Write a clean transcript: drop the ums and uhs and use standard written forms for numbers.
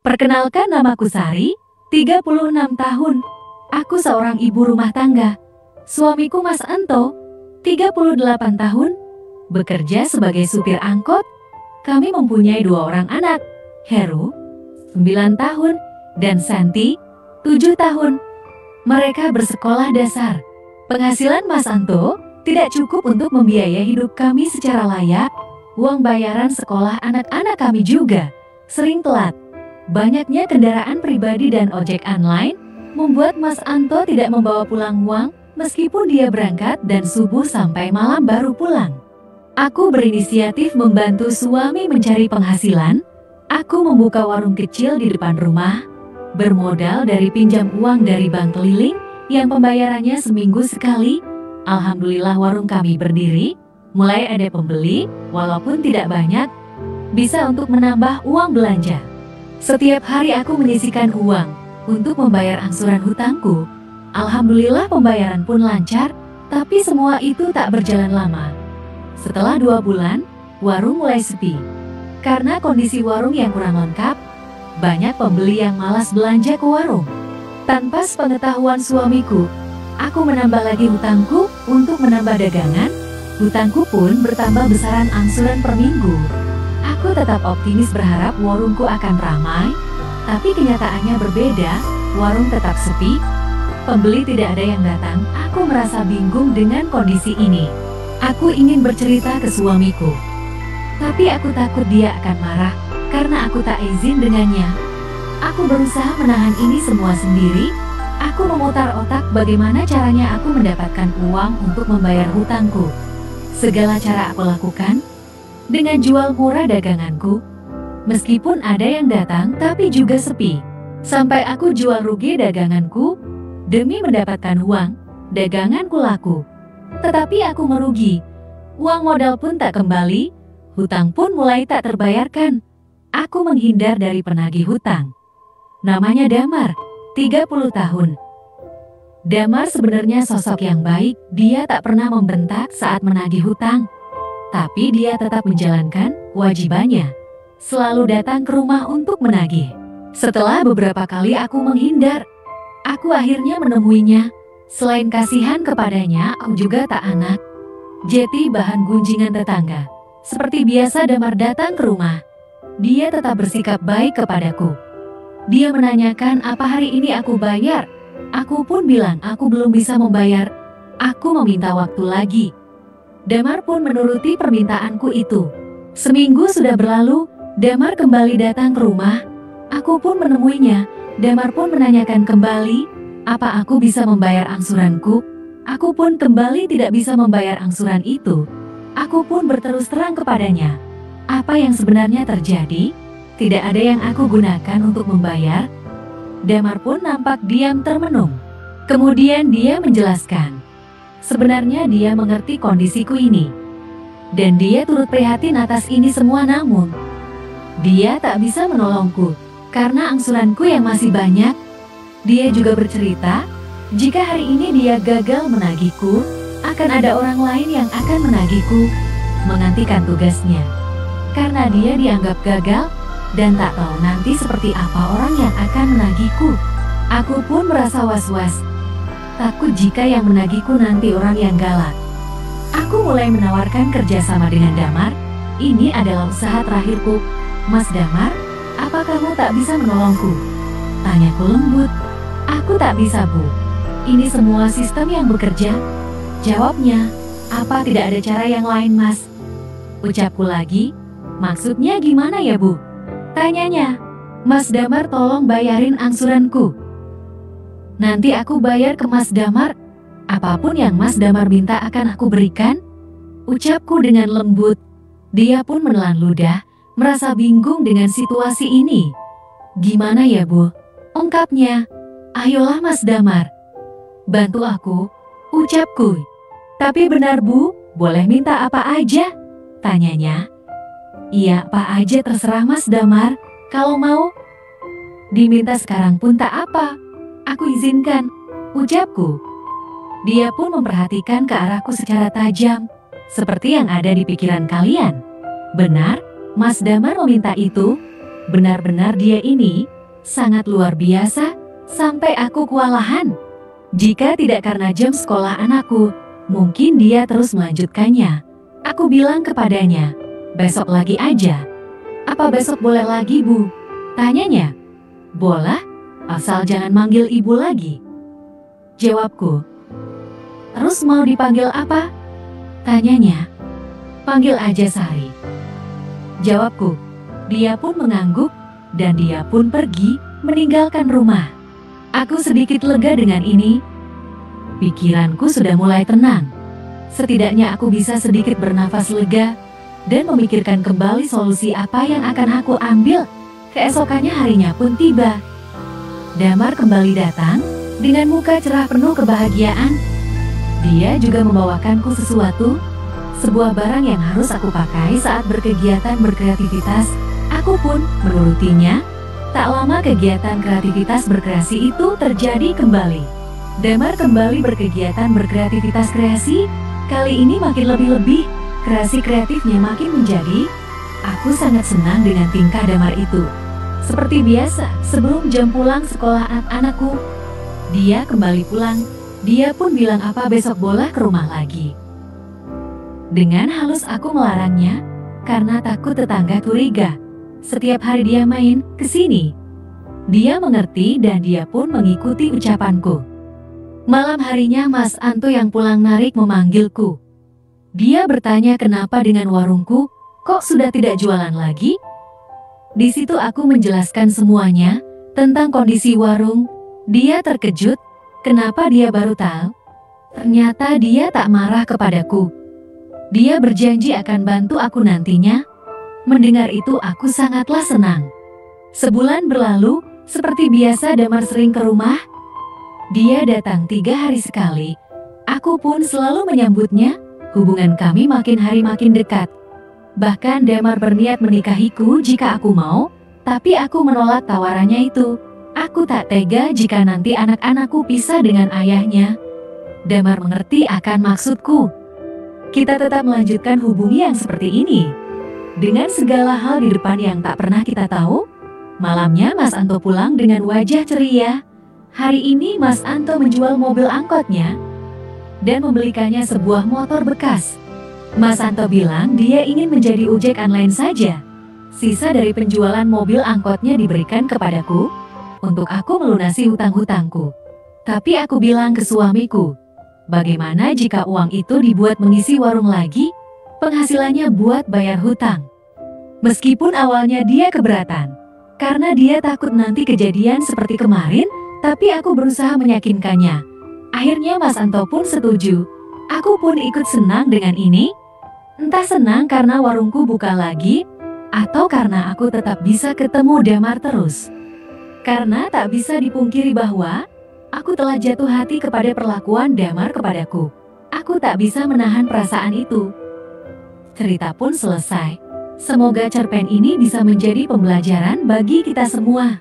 Perkenalkan, namaku Sari, 36 tahun. Aku seorang ibu rumah tangga. Suamiku Mas Anto, 38 tahun, bekerja sebagai supir angkot. Kami mempunyai 2 orang anak, Heru, 9 tahun, dan Santi, 7 tahun. Mereka bersekolah dasar. Penghasilan Mas Anto tidak cukup untuk membiayai hidup kami secara layak. Uang bayaran sekolah anak-anak kami juga sering telat. Banyaknya kendaraan pribadi dan ojek online membuat Mas Anto tidak membawa pulang uang meskipun dia berangkat dan subuh sampai malam baru pulang. Aku berinisiatif membantu suami mencari penghasilan. Aku membuka warung kecil di depan rumah, bermodal dari pinjam uang dari bank keliling yang pembayarannya seminggu sekali. Alhamdulillah warung kami berdiri, mulai ada pembeli, walaupun tidak banyak, bisa untuk menambah uang belanja. Setiap hari aku menyisihkan uang untuk membayar angsuran hutangku. Alhamdulillah pembayaran pun lancar, tapi semua itu tak berjalan lama. Setelah 2 bulan, warung mulai sepi. Karena kondisi warung yang kurang lengkap, banyak pembeli yang malas belanja ke warung. Tanpa sepengetahuan suamiku, aku menambah lagi hutangku untuk menambah dagangan. Hutangku pun bertambah besaran angsuran per minggu. Aku tetap optimis berharap warungku akan ramai, tapi kenyataannya berbeda, warung tetap sepi. Pembeli tidak ada yang datang. Aku merasa bingung dengan kondisi ini. Aku ingin bercerita ke suamiku, tapi aku takut dia akan marah karena aku tak izin dengannya. Aku berusaha menahan ini semua sendiri. Aku memutar otak bagaimana caranya aku mendapatkan uang untuk membayar hutangku. Segala cara aku lakukan dengan jual murah daganganku. Meskipun ada yang datang tapi juga sepi. Sampai aku jual rugi daganganku demi mendapatkan uang. Daganganku laku, tetapi aku merugi. Uang modal pun tak kembali, hutang pun mulai tak terbayarkan. Aku menghindar dari penagih hutang. Namanya Damar, 30 tahun. Damar sebenarnya sosok yang baik. Dia tak pernah membentak saat menagih hutang, tapi dia tetap menjalankan kewajibannya. Selalu datang ke rumah untuk menagih. Setelah beberapa kali aku menghindar, aku akhirnya menemuinya. Selain kasihan kepadanya, aku juga tak anak. Jadi bahan gunjingan tetangga. Seperti biasa Damar datang ke rumah. Dia tetap bersikap baik kepadaku. Dia menanyakan apa hari ini aku bayar. Aku pun bilang aku belum bisa membayar. Aku meminta waktu lagi. Damar pun menuruti permintaanku itu. Seminggu sudah berlalu, Damar kembali datang ke rumah. Aku pun menemuinya. Damar pun menanyakan kembali, apa aku bisa membayar angsuranku? Aku pun kembali tidak bisa membayar angsuran itu. Aku pun berterus terang kepadanya. Apa yang sebenarnya terjadi? Tidak ada yang aku gunakan untuk membayar. Damar pun nampak diam termenung. Kemudian dia menjelaskan. Sebenarnya dia mengerti kondisiku ini. Dan dia turut prihatin atas ini semua, namun dia tak bisa menolongku karena angsuranku yang masih banyak. Dia juga bercerita, jika hari ini dia gagal menagihku, akan ada orang lain yang akan menagihku, menggantikan tugasnya. Karena dia dianggap gagal, dan tak tahu nanti seperti apa orang yang akan menagihku. Aku pun merasa was-was, takut jika yang menagihku nanti orang yang galak. Aku mulai menawarkan kerjasama dengan Damar. Ini adalah usaha terakhirku. Mas Damar, apa kamu tak bisa menolongku? Tanyaku lembut. Aku tak bisa, Bu. Ini semua sistem yang bekerja. Jawabnya, apa tidak ada cara yang lain, Mas? Ucapku lagi, maksudnya gimana ya, Bu? Tanyanya, Mas Damar tolong bayarin angsuranku. Nanti aku bayar ke Mas Damar. Apapun yang Mas Damar minta akan aku berikan. Ucapku dengan lembut. Dia pun menelan ludah, merasa bingung dengan situasi ini. Gimana ya, Bu? Ungkapnya. Ayolah Mas Damar, bantu aku, ucapku. Tapi benar, Bu, boleh minta apa aja? Tanyanya. Iya, apa aja terserah Mas Damar, kalau mau. Diminta sekarang pun tak apa, aku izinkan, ucapku. Dia pun memperhatikan ke arahku secara tajam, seperti yang ada di pikiran kalian. Benar, Mas Damar meminta itu. Benar-benar dia ini sangat luar biasa, sampai aku kewalahan. Jika tidak karena jam sekolah anakku, mungkin dia terus melanjutkannya. Aku bilang kepadanya, besok lagi aja. Apa besok boleh lagi, Bu? Tanyanya. Boleh, asal jangan manggil ibu lagi. Jawabku. Terus mau dipanggil apa? Tanyanya. Panggil aja Sari. Jawabku. Dia pun mengangguk, dan dia pun pergi, meninggalkan rumah. Aku sedikit lega dengan ini. Pikiranku sudah mulai tenang. Setidaknya aku bisa sedikit bernafas lega, dan memikirkan kembali solusi apa yang akan aku ambil. Keesokannya harinya pun tiba. Damar kembali datang, dengan muka cerah penuh kebahagiaan. Dia juga membawakanku sesuatu, sebuah barang yang harus aku pakai saat berkegiatan berkreativitas. Aku pun menurutinya. Tak lama kegiatan kreativitas berkreasi itu terjadi kembali. Damar kembali berkegiatan berkreativitas kreasi. Kali ini makin lebih-lebih, kreasi kreatifnya makin menjadi. Aku sangat senang dengan tingkah Damar itu. Seperti biasa, sebelum jam pulang sekolah anak-anakku, dia kembali pulang. Dia pun bilang apa besok boleh ke rumah lagi. Dengan halus aku melarangnya, karena takut tetangga curiga. Setiap hari dia main ke sini. Dia mengerti dan dia pun mengikuti ucapanku. Malam harinya Mas Anto yang pulang narik memanggilku. Dia bertanya kenapa dengan warungku, kok sudah tidak jualan lagi? Di situ aku menjelaskan semuanya tentang kondisi warung. Dia terkejut, kenapa dia baru tahu? Ternyata dia tak marah kepadaku. Dia berjanji akan bantu aku nantinya. Mendengar itu aku sangatlah senang. Sebulan berlalu, seperti biasa Damar sering ke rumah. Dia datang 3 hari sekali. Aku pun selalu menyambutnya. Hubungan kami makin hari makin dekat. Bahkan Damar berniat menikahiku jika aku mau, tapi aku menolak tawarannya itu. Aku tak tega jika nanti anak-anakku pisah dengan ayahnya. Damar mengerti akan maksudku. Kita tetap melanjutkan hubungan yang seperti ini. Dengan segala hal di depan yang tak pernah kita tahu, malamnya Mas Anto pulang dengan wajah ceria. Hari ini Mas Anto menjual mobil angkotnya dan membelikannya sebuah motor bekas. Mas Anto bilang dia ingin menjadi ojek online saja. Sisa dari penjualan mobil angkotnya diberikan kepadaku untuk aku melunasi hutang-hutangku. Tapi aku bilang ke suamiku, bagaimana jika uang itu dibuat mengisi warung lagi? Penghasilannya buat bayar hutang. Meskipun awalnya dia keberatan, karena dia takut nanti kejadian seperti kemarin, tapi aku berusaha meyakinkannya. Akhirnya Mas Anto pun setuju. Aku pun ikut senang dengan ini. Entah senang karena warungku buka lagi, atau karena aku tetap bisa ketemu Damar terus. Karena tak bisa dipungkiri bahwa aku telah jatuh hati kepada perlakuan Damar kepadaku. Aku tak bisa menahan perasaan itu. Cerita pun selesai. Semoga cerpen ini bisa menjadi pembelajaran bagi kita semua.